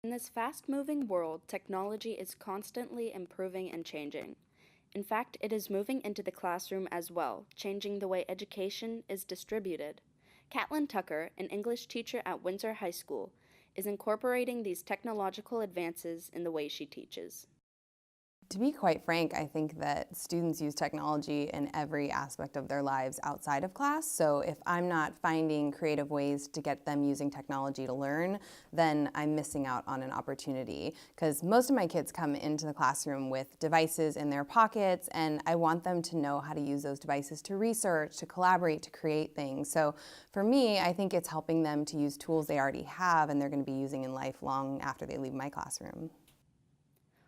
In this fast-moving world, technology is constantly improving and changing. In fact, it is moving into the classroom as well, changing the way education is distributed. Catlin Tucker, an English teacher at Windsor High School, is incorporating these technological advances in the way she teaches. To be quite frank, I think that students use technology in every aspect of their lives outside of class. So if I'm not finding creative ways to get them using technology to learn, then I'm missing out on an opportunity. Because most of my kids come into the classroom with devices in their pockets, and I want them to know how to use those devices to research, to collaborate, to create things. So for me, I think it's helping them to use tools they already have and they're going to be using in life long after they leave my classroom.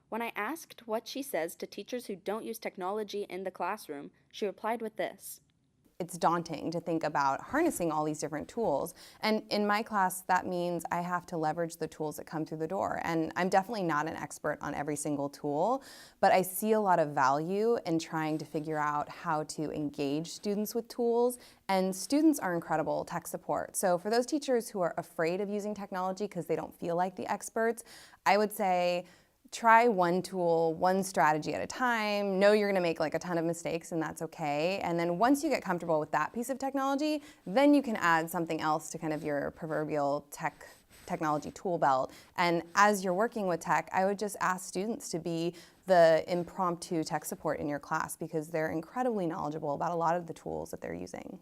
When I asked what she says to teachers who don't use technology in the classroom, she replied with this. It's daunting to think about harnessing all these different tools. And in my class, that means I have to leverage the tools that come through the door. And I'm definitely not an expert on every single tool, but I see a lot of value in trying to figure out how to engage students with tools. And students are incredible tech support. So for those teachers who are afraid of using technology because they don't feel like the experts, I would say, try one tool, one strategy at a time. Know you're gonna make like a ton of mistakes and that's okay. And then once you get comfortable with that piece of technology, then you can add something else to kind of your proverbial technology tool belt. And as you're working with tech, I would just ask students to be the impromptu tech support in your class because they're incredibly knowledgeable about a lot of the tools that they're using.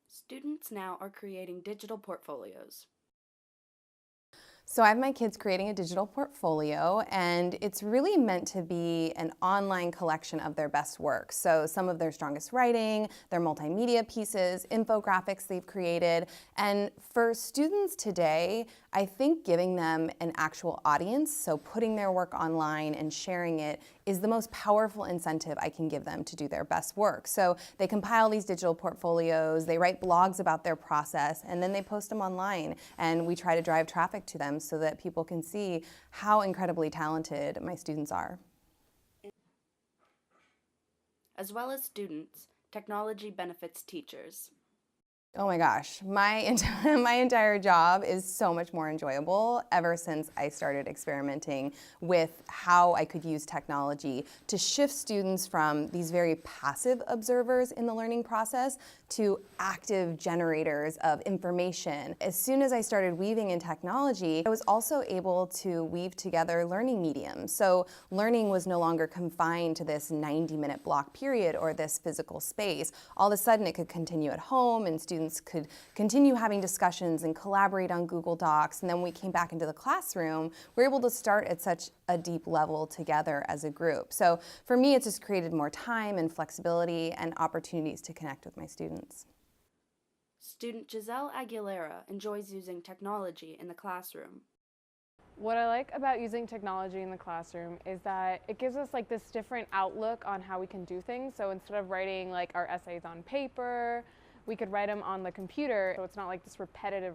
Students now are creating digital portfolios. So I have my kids creating a digital portfolio, and it's really meant to be an online collection of their best work. So some of their strongest writing, their multimedia pieces, infographics they've created. And for students today, I think giving them an actual audience, so putting their work online and sharing it, is the most powerful incentive I can give them to do their best work. So they compile these digital portfolios, they write blogs about their process, and then they post them online. And we try to drive traffic to them so that people can see how incredibly talented my students are. As well as students, technology benefits teachers. Oh my gosh, my entire job is so much more enjoyable ever since I started experimenting with how I could use technology to shift students from these very passive observers in the learning process to active generators of information. As soon as I started weaving in technology, I was also able to weave together learning mediums. So learning was no longer confined to this 90-minute block period or this physical space. All of a sudden it could continue at home and students could continue having discussions and collaborate on Google Docs. And then when we came back into the classroom, we were able to start at such a deep level together as a group. So for me, it's just created more time and flexibility and opportunities to connect with my students. Student Giselle Aguilera enjoys using technology in the classroom. What I like about using technology in the classroom is that it gives us like this different outlook on how we can do things. So instead of writing like our essays on paper, we could write them on the computer. So it's not like this repetitive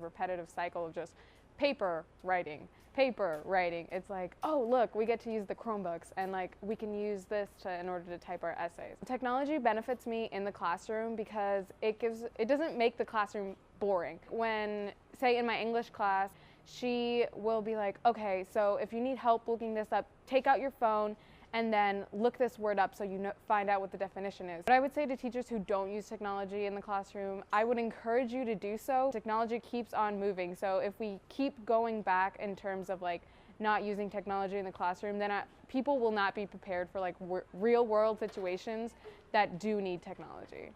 cycle of just paper writing. It's like, oh look, we get to use the Chromebooks and like we can use this in order to type our essays. Technology benefits me in the classroom because it doesn't make the classroom boring. When, say in my English class, she will be like, okay, so if you need help looking this up, take out your phone and then look this word up so you find out what the definition is. But I would say to teachers who don't use technology in the classroom, I would encourage you to do so. Technology keeps on moving, so if we keep going back in terms of like not using technology in the classroom, then people will not be prepared for like real world situations that do need technology.